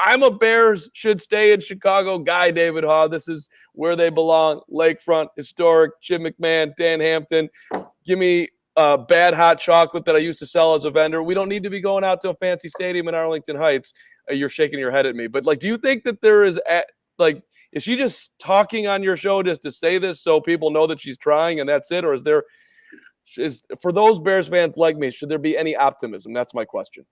I'm a Bears should stay in Chicago guy, David Haugh. This is where they belong. Lakefront, historic, Jim McMahon, Dan Hampton. Give me bad hot chocolate that I used to sell as a vendor. We don't need to be going out to a fancy stadium in Arlington Heights. You're shaking your head at me. But, like, do you think that there is, is she just talking on your show just to say this so people know that she's trying and that's it? Or is for those Bears fans like me, should there be any optimism? That's my question.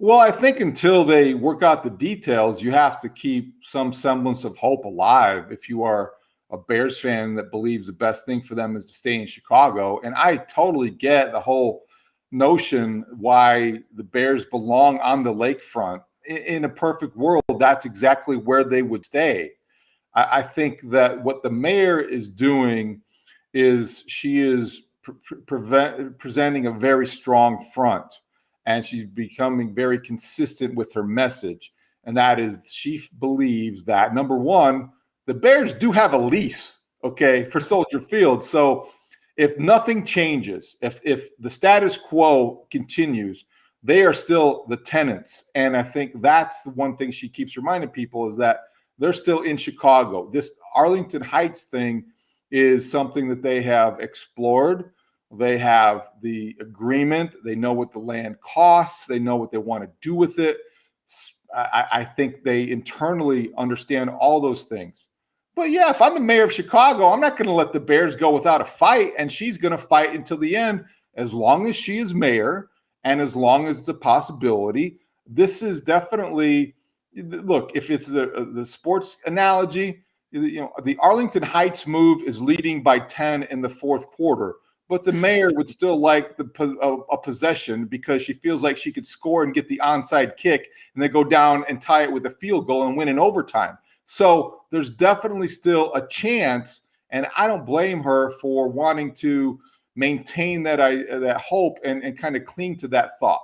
Well, I think until they work out the details, you have to keep some semblance of hope alive if you are a Bears fan that believes the best thing for them is to stay in Chicago. And I totally get the whole notion why the Bears belong on the lakefront. In a perfect world, that's exactly where they would stay. I think that what the mayor is doing is she is presenting a very strong front, and she's becoming very consistent with her message. And that is, she believes that, number one, the Bears do have a lease, okay, for Soldier Field. So if nothing changes, if the status quo continues, they are still the tenants. And I think that's the one thing she keeps reminding people is that they're still in Chicago. This Arlington Heights thing is something that they have explored. They have the agreement. They know what the land costs. They know what they want to do with it. I think they internally understand all those things. But yeah, if I'm the mayor of Chicago, I'm not going to let the Bears go without a fight. And she's going to fight until the end, as long as she is mayor and as long as it's a possibility. This is definitely, look, if it's the sports analogy, the Arlington Heights move is leading by 10 in the fourth quarter. But the mayor would still like a possession because she feels like she could score and get the onside kick and then go down and tie it with a field goal and win in overtime. So there's definitely still a chance, and I don't blame her for wanting to maintain that hope and kind of cling to that thought.